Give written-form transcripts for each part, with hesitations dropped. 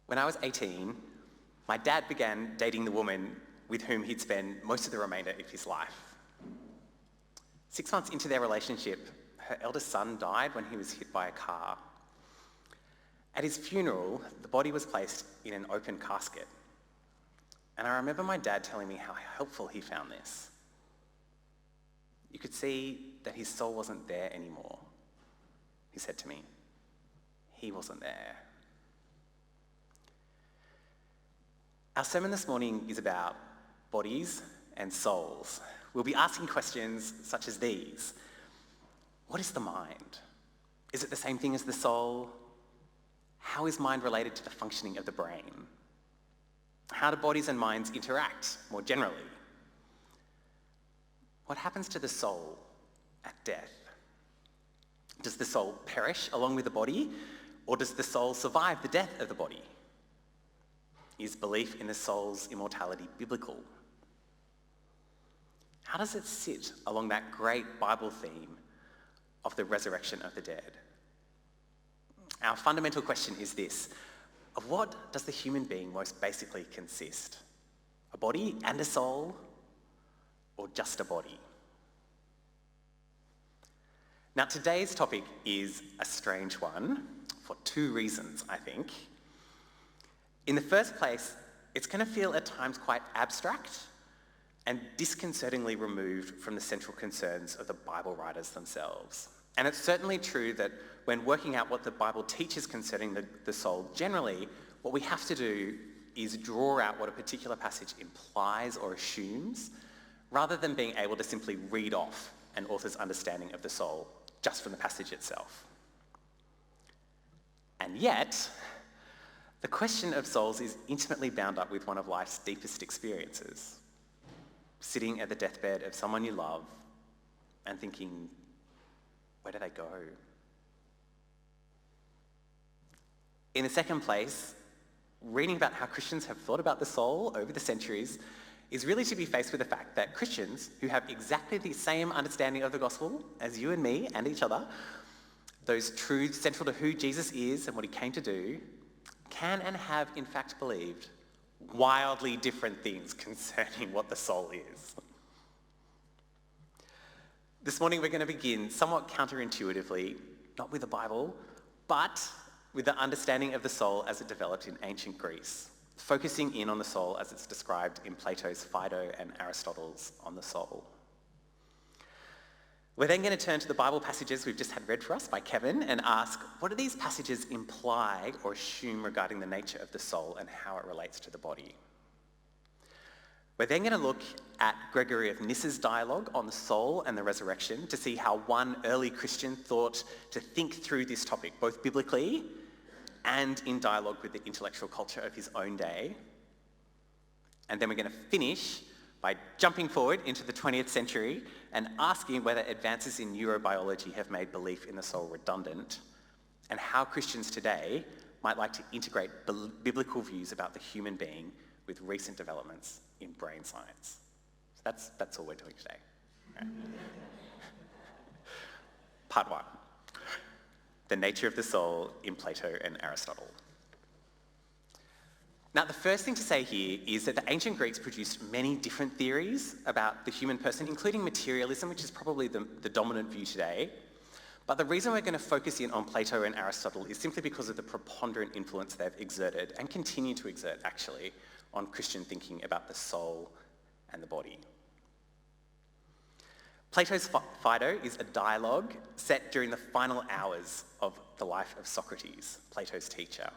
When I was 18, my dad began dating the woman with whom he'd spend most of the remainder of his life. 6 months into their relationship, her eldest son died when he was hit by a car. At his funeral, the body was placed in an open casket. And I remember my dad telling me how helpful he found this. You could see that his soul wasn't there anymore. He said to me, he wasn't there. Our sermon this morning is about bodies and souls. We'll be asking questions such as these. What is the mind? Is it the same thing as the soul? How is mind related to the functioning of the brain? How do bodies and minds interact more generally? What happens to the soul at death? Does the soul perish along with the body, or does the soul survive the death of the body? Is belief in the soul's immortality biblical? How does it sit along that great Bible theme of the resurrection of the dead? Our fundamental question is this: of what does the human being most basically consist? A body and a soul, or just a body? Now, today's topic is a strange one for two reasons, I think. In the first place, it's going to feel at times quite abstract and disconcertingly removed from the central concerns of the Bible writers themselves. And it's certainly true that when working out what the Bible teaches concerning the soul generally, what we have to do is draw out what a particular passage implies or assumes, rather than being able to simply read off an author's understanding of the soul just from the passage itself. And yet, the question of souls is intimately bound up with one of life's deepest experiences. Sitting at the deathbed of someone you love and thinking, where did they go? In the second place, reading about how Christians have thought about the soul over the centuries is really to be faced with the fact that Christians who have exactly the same understanding of the gospel as you and me and each other, those truths central to who Jesus is and what he came to do, can and have in fact believed wildly different things concerning what the soul is. This morning we're going to begin somewhat counterintuitively, not with the Bible, but with the understanding of the soul as it developed in ancient Greece, focusing in on the soul as it's described in Plato's Phaedo and Aristotle's On the Soul. We're then going to turn to the Bible passages we've just had read for us by Kevin and ask, what do these passages imply or assume regarding the nature of the soul and how it relates to the body? We're then going to look at Gregory of Nyssa's dialogue on the soul and the resurrection to see how one early Christian thought to think through this topic, both biblically and in dialogue with the intellectual culture of his own day. And then we're going to finish by jumping forward into the 20th century and asking whether advances in neurobiology have made belief in the soul redundant, and how Christians today might like to integrate biblical views about the human being with recent developments in brain science. So that's all we're doing today. Right. Part 1. The nature of the soul in Plato and Aristotle. Now, the first thing to say here is that the ancient Greeks produced many different theories about the human person, including materialism, which is probably the dominant view today. But the reason we're going to focus in on Plato and Aristotle is simply because of the preponderant influence they've exerted, and continue to exert actually, on Christian thinking about the soul and the body. Plato's Phaedo is a dialogue set during the final hours of the life of Socrates, Plato's teacher.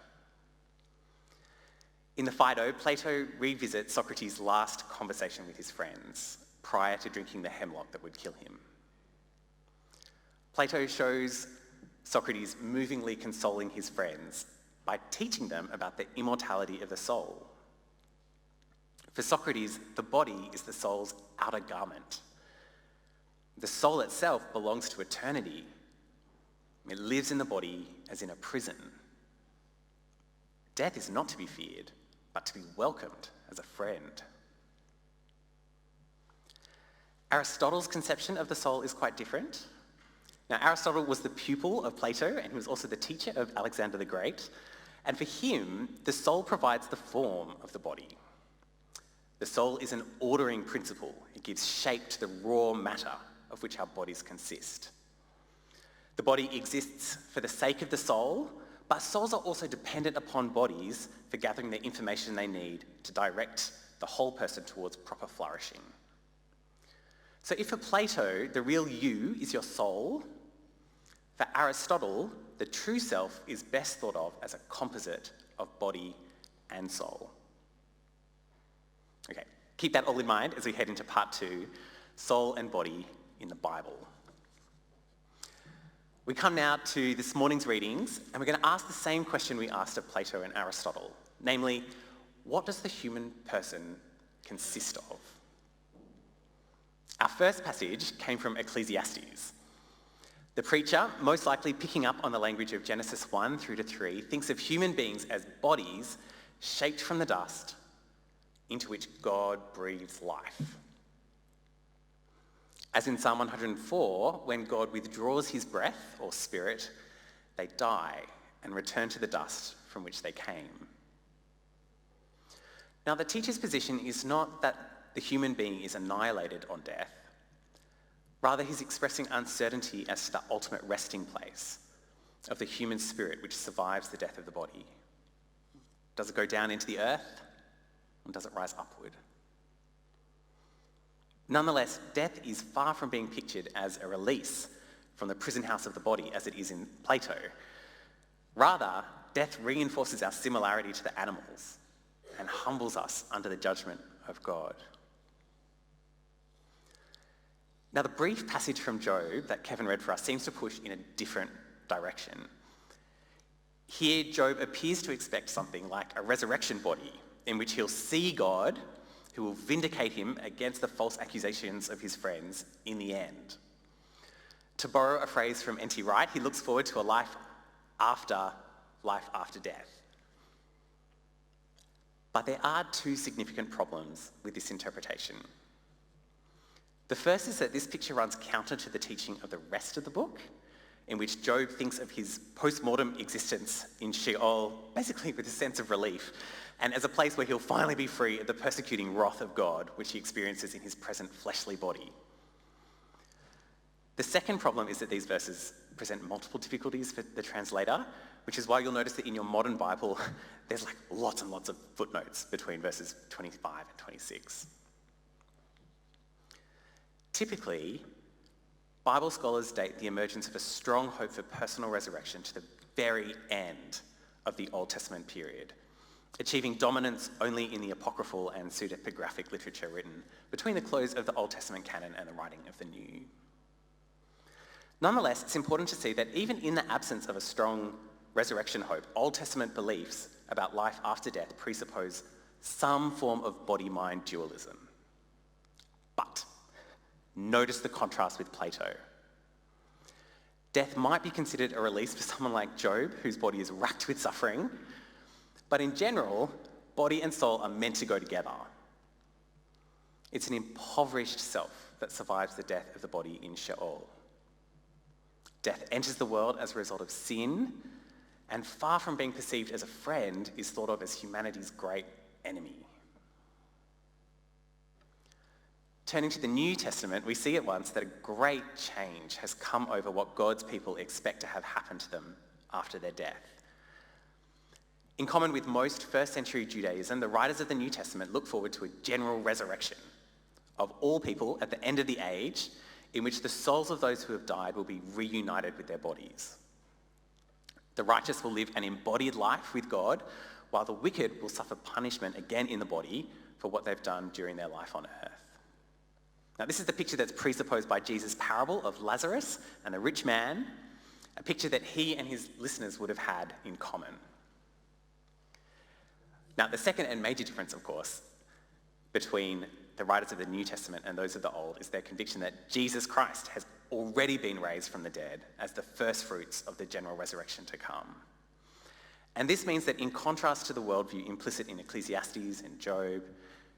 In the Phaedo, Plato revisits Socrates' last conversation with his friends prior to drinking the hemlock that would kill him. Plato shows Socrates movingly consoling his friends by teaching them about the immortality of the soul. For Socrates, the body is the soul's outer garment. The soul itself belongs to eternity. It lives in the body as in a prison. Death is not to be feared, but to be welcomed as a friend. Aristotle's conception of the soul is quite different. Now, Aristotle was the pupil of Plato, and he was also the teacher of Alexander the Great. And for him, the soul provides the form of the body. The soul is an ordering principle. It gives shape to the raw matter of which our bodies consist. The body exists for the sake of the soul, but souls are also dependent upon bodies for gathering the information they need to direct the whole person towards proper flourishing. So if for Plato, the real you is your soul, for Aristotle, the true self is best thought of as a composite of body and soul. Okay, keep that all in mind as we head into part 2, soul and body in the Bible. We come now to this morning's readings, and we're going to ask the same question we asked of Plato and Aristotle, namely, what does the human person consist of? Our first passage came from Ecclesiastes. The preacher, most likely picking up on the language of Genesis 1 through to 3, thinks of human beings as bodies shaped from the dust into which God breathes life. As in Psalm 104, when God withdraws his breath or spirit, they die and return to the dust from which they came. Now, the teacher's position is not that the human being is annihilated on death. Rather, he's expressing uncertainty as to the ultimate resting place of the human spirit which survives the death of the body. Does it go down into the earth, or does it rise upward? Nonetheless, death is far from being pictured as a release from the prison house of the body, as it is in Plato. Rather, death reinforces our similarity to the animals and humbles us under the judgment of God. Now, the brief passage from Job that Kevin read for us seems to push in a different direction. Here, Job appears to expect something like a resurrection body in which he'll see God, who will vindicate him against the false accusations of his friends in the end. To borrow a phrase from N.T. Wright, he looks forward to a life after death. But there are two significant problems with this interpretation. The first is that this picture runs counter to the teaching of the rest of the book, in which Job thinks of his post-mortem existence in Sheol, basically with a sense of relief, and as a place where he'll finally be free of the persecuting wrath of God, which he experiences in his present fleshly body. The second problem is that these verses present multiple difficulties for the translator, which is why you'll notice that in your modern Bible, there's like lots and lots of footnotes between verses 25 and 26. Typically, Bible scholars date the emergence of a strong hope for personal resurrection to the very end of the Old Testament period, achieving dominance only in the apocryphal and pseudepigraphic literature written between the close of the Old Testament canon and the writing of the New. Nonetheless, it's important to see that even in the absence of a strong resurrection hope, Old Testament beliefs about life after death presuppose some form of body-mind dualism. But notice the contrast with Plato. Death might be considered a release for someone like Job, whose body is racked with suffering, but in general, body and soul are meant to go together. It's an impoverished self that survives the death of the body in Sheol. Death enters the world as a result of sin, and far from being perceived as a friend, is thought of as humanity's great enemy. Turning to the New Testament, we see at once that a great change has come over what God's people expect to have happen to them after their death. In common with most first century Judaism, the writers of the New Testament look forward to a general resurrection of all people at the end of the age, in which the souls of those who have died will be reunited with their bodies. The righteous will live an embodied life with God, while the wicked will suffer punishment again in the body for what they've done during their life on earth. Now, this is the picture that's presupposed by Jesus' parable of Lazarus and the rich man, a picture that he and his listeners would have had in common. Now, the second and major difference, of course, between the writers of the New Testament and those of the Old is their conviction that Jesus Christ has already been raised from the dead as the first fruits of the general resurrection to come. And this means that in contrast to the worldview implicit in Ecclesiastes and Job,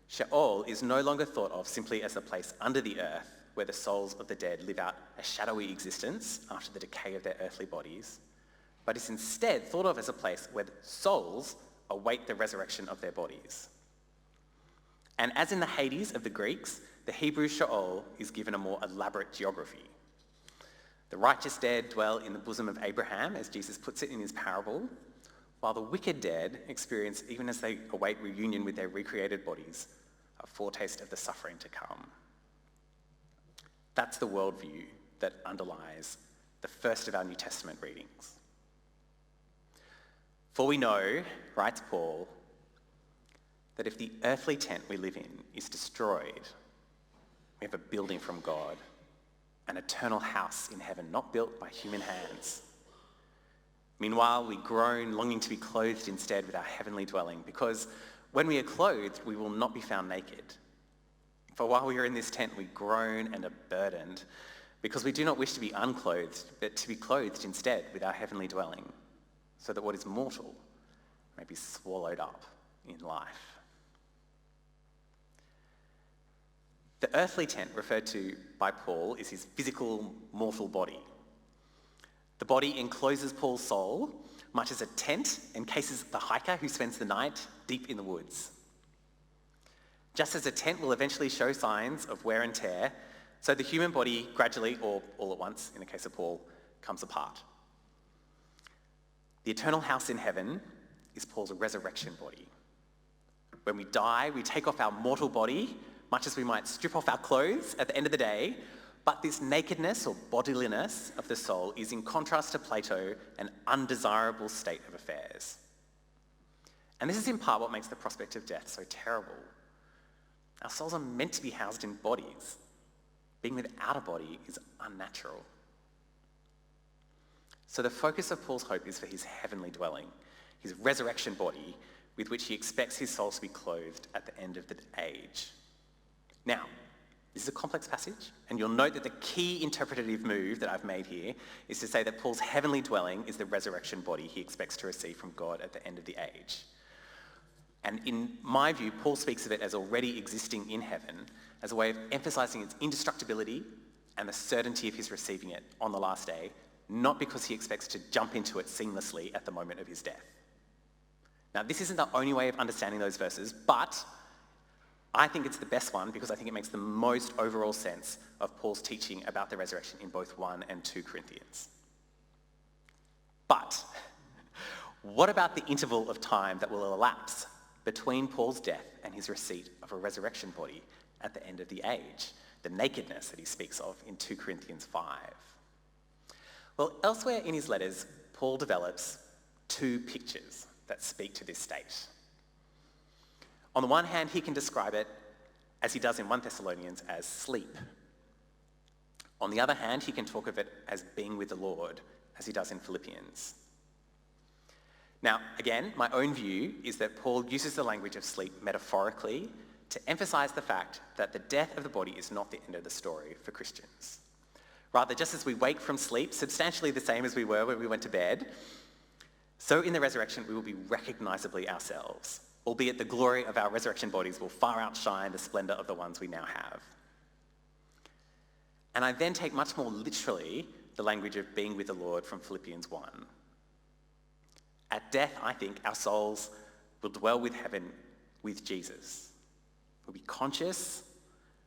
Sheol is no longer thought of simply as a place under the earth where the souls of the dead live out a shadowy existence after the decay of their earthly bodies, but is instead thought of as a place where souls await the resurrection of their bodies. And as in the Hades of the Greeks, the Hebrew Sheol is given a more elaborate geography. The righteous dead dwell in the bosom of Abraham, as Jesus puts it in his parable, while the wicked dead experience, even as they await reunion with their recreated bodies, a foretaste of the suffering to come. That's the worldview that underlies the first of our New Testament readings. For we know, writes Paul, that if the earthly tent we live in is destroyed, we have a building from God, an eternal house in heaven, not built by human hands. Meanwhile, we groan, longing to be clothed instead with our heavenly dwelling, because when we are clothed, we will not be found naked. For while we are in this tent, we groan and are burdened, because we do not wish to be unclothed, but to be clothed instead with our heavenly dwelling, so that what is mortal may be swallowed up in life. The earthly tent referred to by Paul is his physical, mortal body. The body encloses Paul's soul, much as a tent encases the hiker who spends the night deep in the woods. Just as a tent will eventually show signs of wear and tear, so the human body gradually, or all at once, in the case of Paul, comes apart. The eternal house in heaven is Paul's resurrection body. When we die, we take off our mortal body, much as we might strip off our clothes at the end of the day, but this nakedness or bodiliness of the soul is in contrast to Plato an undesirable state of affairs. And this is in part what makes the prospect of death so terrible. Our souls are meant to be housed in bodies. Being without a body is unnatural. So the focus of Paul's hope is for his heavenly dwelling, his resurrection body, with which he expects his soul to be clothed at the end of the age. Now, this is a complex passage, and you'll note that the key interpretative move that I've made here is to say that Paul's heavenly dwelling is the resurrection body he expects to receive from God at the end of the age. And in my view, Paul speaks of it as already existing in heaven, as a way of emphasizing its indestructibility and the certainty of his receiving it on the last day, not because he expects to jump into it seamlessly at the moment of his death. Now, this isn't the only way of understanding those verses, but I think it's the best one because I think it makes the most overall sense of Paul's teaching about the resurrection in both 1 and 2 Corinthians. But what about the interval of time that will elapse between Paul's death and his receipt of a resurrection body at the end of the age, the nakedness that he speaks of in 2 Corinthians 5? Well, elsewhere in his letters, Paul develops 2 pictures that speak to this state. On the one hand, he can describe it, as he does in 1 Thessalonians, as sleep. On the other hand, he can talk of it as being with the Lord, as he does in Philippians. Now, again, my own view is that Paul uses the language of sleep metaphorically to emphasize the fact that the death of the body is not the end of the story for Christians. Rather, just as we wake from sleep, substantially the same as we were when we went to bed, so in the resurrection we will be recognizably ourselves, albeit the glory of our resurrection bodies will far outshine the splendor of the ones we now have. And I then take much more literally the language of being with the Lord from Philippians 1. At death, I think, our souls will dwell with heaven with Jesus. We'll be conscious,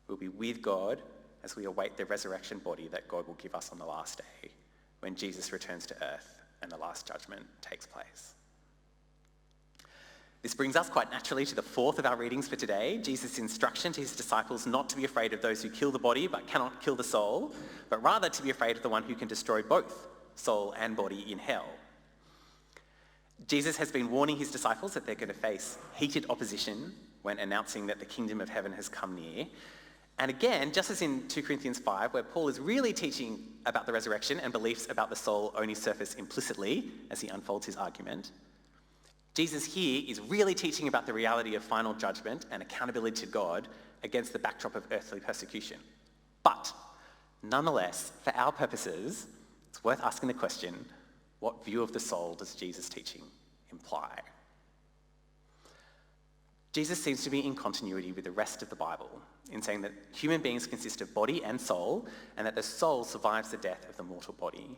we'll be with God as we await the resurrection body that God will give us on the last day, when Jesus returns to earth and the last judgment takes place. This brings us quite naturally to the 4th of our readings for today, Jesus' instruction to his disciples not to be afraid of those who kill the body but cannot kill the soul, but rather to be afraid of the one who can destroy both soul and body in hell. Jesus has been warning his disciples that they're going to face heated opposition when announcing that the kingdom of heaven has come near. And again, just as in 2 Corinthians 5, where Paul is really teaching about the resurrection and beliefs about the soul only surface implicitly as he unfolds his argument, Jesus here is really teaching about the reality of final judgment and accountability to God against the backdrop of earthly persecution. But nonetheless, for our purposes, it's worth asking the question, what view of the soul does Jesus' teaching imply? Jesus seems to be in continuity with the rest of the Bible in saying that human beings consist of body and soul, and that the soul survives the death of the mortal body.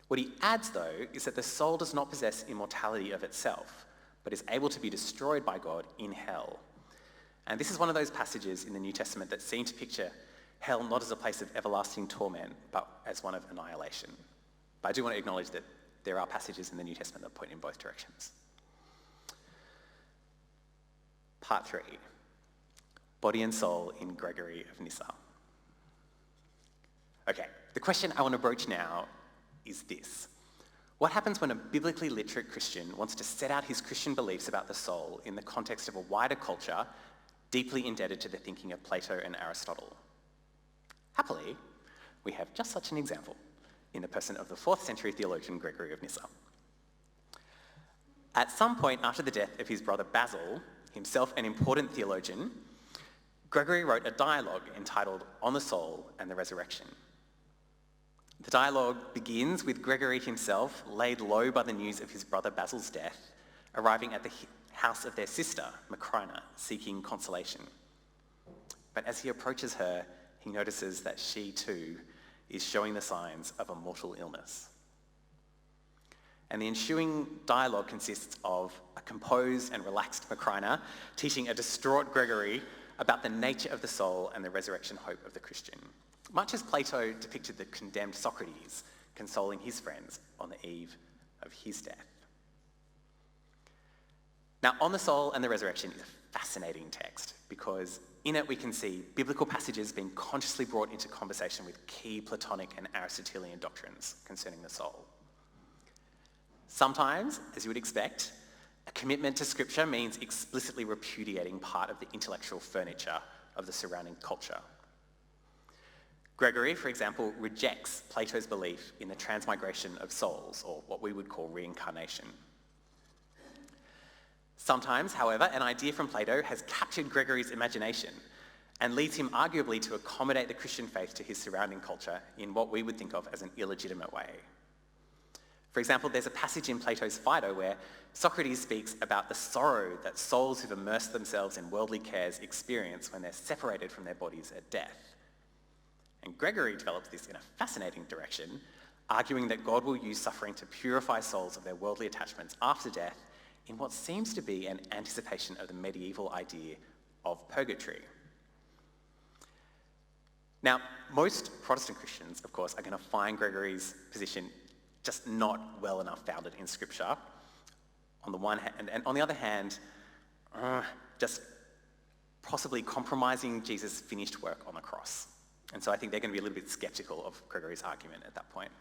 What he adds, though, is that the soul does not possess immortality of itself, but is able to be destroyed by God in hell. And this is one of those passages in the New Testament that seem to picture hell not as a place of everlasting torment, but as one of annihilation. But I do want to acknowledge that there are passages in the New Testament that point in both directions. Part 3, body and soul in Gregory of Nyssa. Okay, the question I want to broach now is this. What happens when a biblically literate Christian wants to set out his Christian beliefs about the soul in the context of a wider culture deeply indebted to the thinking of Plato and Aristotle? Happily, we have just such an example in the person of the 4th century theologian Gregory of Nyssa. At some point after the death of his brother Basil, himself an important theologian, Gregory wrote a dialogue entitled On the Soul and the Resurrection. The dialogue begins with Gregory himself laid low by the news of his brother Basil's death, arriving at the house of their sister, Macrina, seeking consolation. But as he approaches her, he notices that she too is showing the signs of a mortal illness. And the ensuing dialogue consists of a composed and relaxed Macrina teaching a distraught Gregory about the nature of the soul and the resurrection hope of the Christian, much as Plato depicted the condemned Socrates consoling his friends on the eve of his death. Now, On the Soul and the Resurrection is a fascinating text because in it we can see biblical passages being consciously brought into conversation with key Platonic and Aristotelian doctrines concerning the soul. Sometimes, as you would expect, a commitment to Scripture means explicitly repudiating part of the intellectual furniture of the surrounding culture. Gregory, for example, rejects Plato's belief in the transmigration of souls, or what we would call reincarnation. Sometimes, however, an idea from Plato has captured Gregory's imagination and leads him arguably to accommodate the Christian faith to his surrounding culture in what we would think of as an illegitimate way. For example, there's a passage in Plato's Phaedo where Socrates speaks about the sorrow that souls who've immersed themselves in worldly cares experience when they're separated from their bodies at death. And Gregory develops this in a fascinating direction, arguing that God will use suffering to purify souls of their worldly attachments after death in what seems to be an anticipation of the medieval idea of purgatory. Now, most Protestant Christians, of course, are going to find Gregory's position just not well enough founded in Scripture, on the one hand, and on the other hand, just possibly compromising Jesus' finished work on the cross. And so I think they're going to be a little bit sceptical of Gregory's argument at that point.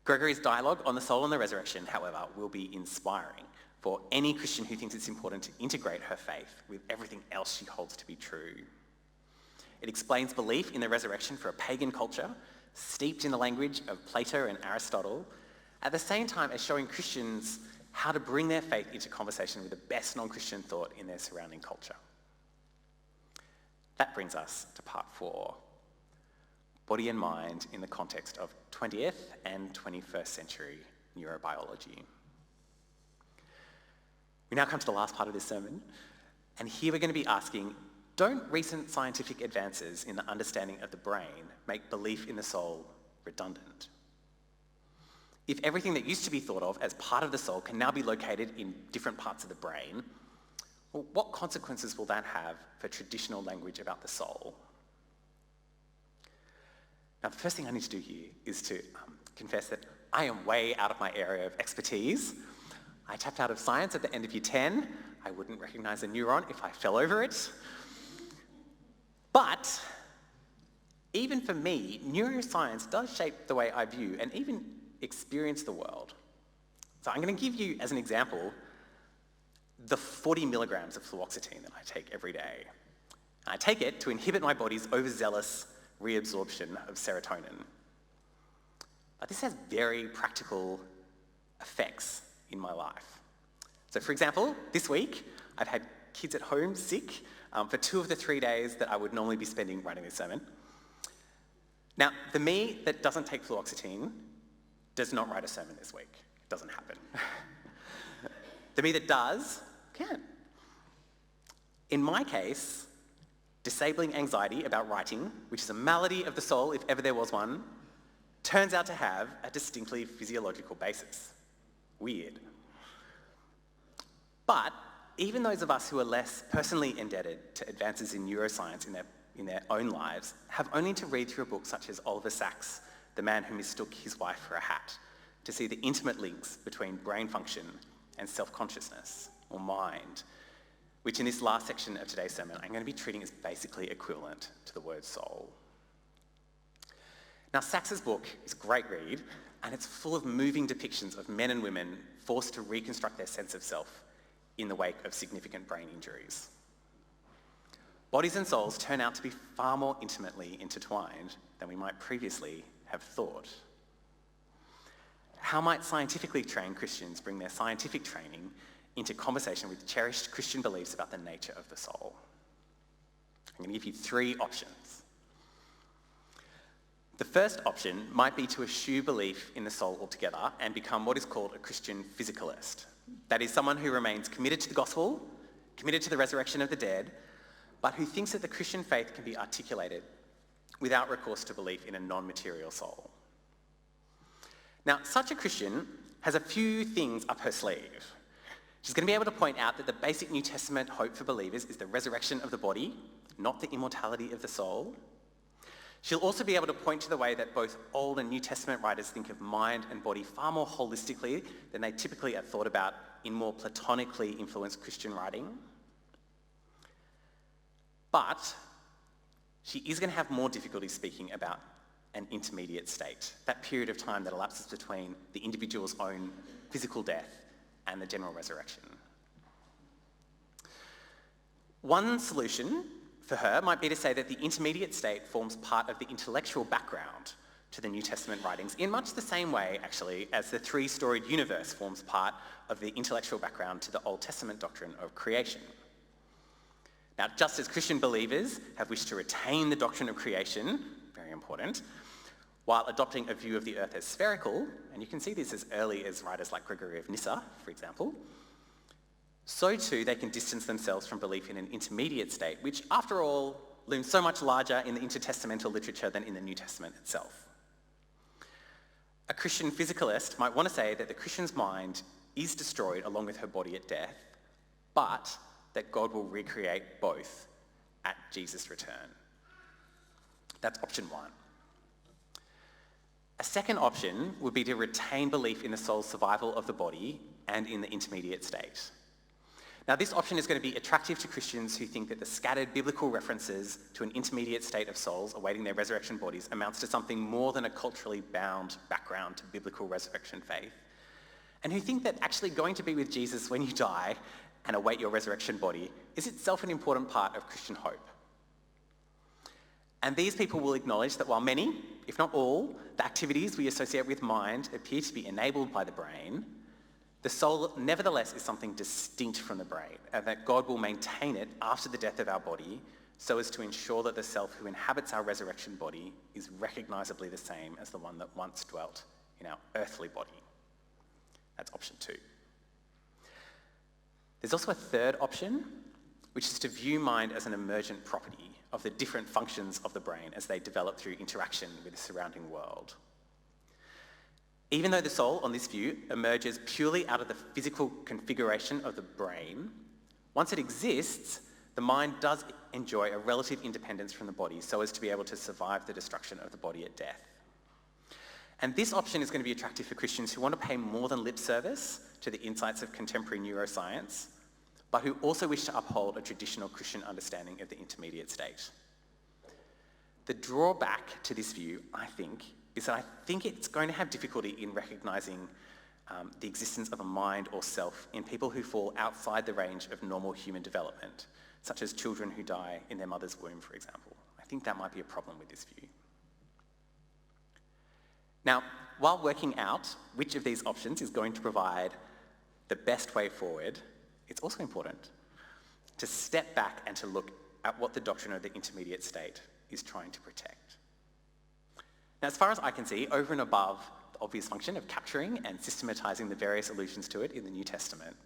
Gregory's dialogue on the soul and the resurrection, however, will be inspiring for any Christian who thinks it's important to integrate her faith with everything else she holds to be true. It explains belief in the resurrection for a pagan culture, steeped in the language of Plato and Aristotle, at the same time as showing Christians how to bring their faith into conversation with the best non-Christian thought in their surrounding culture. That brings us to part 4, body and mind in the context of 20th and 21st century neurobiology. We now come to the last part of this sermon, and here we're going to be asking, don't recent scientific advances in the understanding of the brain make belief in the soul redundant? If everything that used to be thought of as part of the soul can now be located in different parts of the brain, well, what consequences will that have for traditional language about the soul? Now, the first thing I need to do here is to confess that I am way out of my area of expertise. I tapped out of science at the end of year 10. I wouldn't recognise a neuron if I fell over it. But even for me, neuroscience does shape the way I view and even experience the world. So I'm going to give you, as an example, the 40 milligrams of fluoxetine that I take every day. I take it to inhibit my body's overzealous reabsorption of serotonin. But this has very practical effects in my life. So for example, this week, I've had kids at home sick for 2 of the 3 days that I would normally be spending writing this sermon. Now, the me that doesn't take fluoxetine does not write a sermon this week. It doesn't happen. The me that does, can. In my case, disabling anxiety about writing, which is a malady of the soul if ever there was one, turns out to have a distinctly physiological basis. Weird. But even those of us who are less personally indebted to advances in neuroscience in their own lives have only to read through a book such as Oliver Sacks' The Man Who Mistook His Wife for a Hat to see the intimate links between brain function and self-consciousness, or mind, which in this last section of today's sermon I'm going to be treating as basically equivalent to the word soul. Now, Sacks' book is a great read, and it's full of moving depictions of men and women forced to reconstruct their sense of self in the wake of significant brain injuries. Bodies and souls turn out to be far more intimately intertwined than we might previously have thought. How might scientifically trained Christians bring their scientific training into conversation with cherished Christian beliefs about the nature of the soul? I'm going to give you 3 options. The first option might be to eschew belief in the soul altogether and become what is called a Christian physicalist. That is, someone who remains committed to the gospel, committed to the resurrection of the dead, but who thinks that the Christian faith can be articulated without recourse to belief in a non-material soul. Now, such a Christian has a few things up her sleeve. She's going to be able to point out that the basic New Testament hope for believers is the resurrection of the body, not the immortality of the soul. She'll also be able to point to the way that both Old and New Testament writers think of mind and body far more holistically than they typically are thought about in more platonically influenced Christian writing. But she is going to have more difficulty speaking about an intermediate state, that period of time that elapses between the individual's own physical death and the general resurrection. One solution for her might be to say that the intermediate state forms part of the intellectual background to the New Testament writings in much the same way, actually, as the 3-storied universe forms part of the intellectual background to the Old Testament doctrine of creation. Now, just as Christian believers have wished to retain the doctrine of creation, very important, while adopting a view of the earth as spherical, and you can see this as early as writers like Gregory of Nyssa, for example, so too they can distance themselves from belief in an intermediate state, which, after all, looms so much larger in the intertestamental literature than in the New Testament itself. A Christian physicalist might want to say that the Christian's mind is destroyed along with her body at death, but that God will recreate both at Jesus' return. That's option 1. A second option would be to retain belief in the soul's survival of the body and in the intermediate state. Now, this option is going to be attractive to Christians who think that the scattered biblical references to an intermediate state of souls awaiting their resurrection bodies amounts to something more than a culturally bound background to biblical resurrection faith, and who think that actually going to be with Jesus when you die and await your resurrection body is itself an important part of Christian hope. And these people will acknowledge that while many, if not all, the activities we associate with mind appear to be enabled by the brain, the soul nevertheless is something distinct from the brain, and that God will maintain it after the death of our body so as to ensure that the self who inhabits our resurrection body is recognisably the same as the one that once dwelt in our earthly body. That's option 2. There's also a third option, which is to view mind as an emergent property of the different functions of the brain as they develop through interaction with the surrounding world. Even though the soul, on this view, emerges purely out of the physical configuration of the brain, once it exists, the mind does enjoy a relative independence from the body so as to be able to survive the destruction of the body at death. And this option is going to be attractive for Christians who want to pay more than lip service to the insights of contemporary neuroscience, but who also wish to uphold a traditional Christian understanding of the intermediate state. The drawback to this view, I think, is that I think it's going to have difficulty in recognising the existence of a mind or self in people who fall outside the range of normal human development, such as children who die in their mother's womb, for example. I think that might be a problem with this view. Now, while working out which of these options is going to provide the best way forward, it's also important to step back and to look at what the doctrine of the intermediate state is trying to protect. Now, as far as I can see, over and above the obvious function of capturing and systematising the various allusions to it in the New Testament,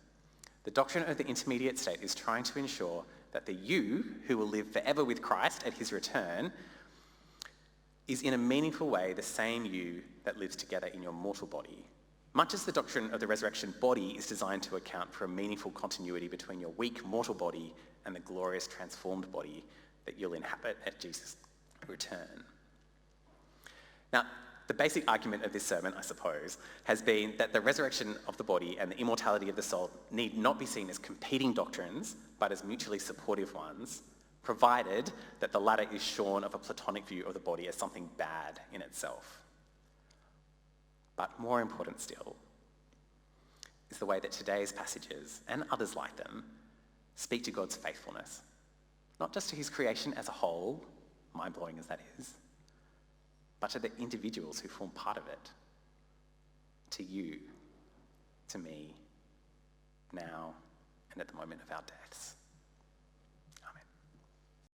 the doctrine of the intermediate state is trying to ensure that the you, who will live forever with Christ at his return, is in a meaningful way the same you that lives together in your mortal body, much as the doctrine of the resurrection body is designed to account for a meaningful continuity between your weak mortal body and the glorious transformed body that you'll inhabit at Jesus' return. Now, the basic argument of this sermon, I suppose, has been that the resurrection of the body and the immortality of the soul need not be seen as competing doctrines, but as mutually supportive ones, provided that the latter is shorn of a Platonic view of the body as something bad in itself. But more important still is the way that today's passages, and others like them, speak to God's faithfulness, not just to his creation as a whole, mind-blowing as that is, but to the individuals who form part of it, to you, to me, now, and at the moment of our deaths.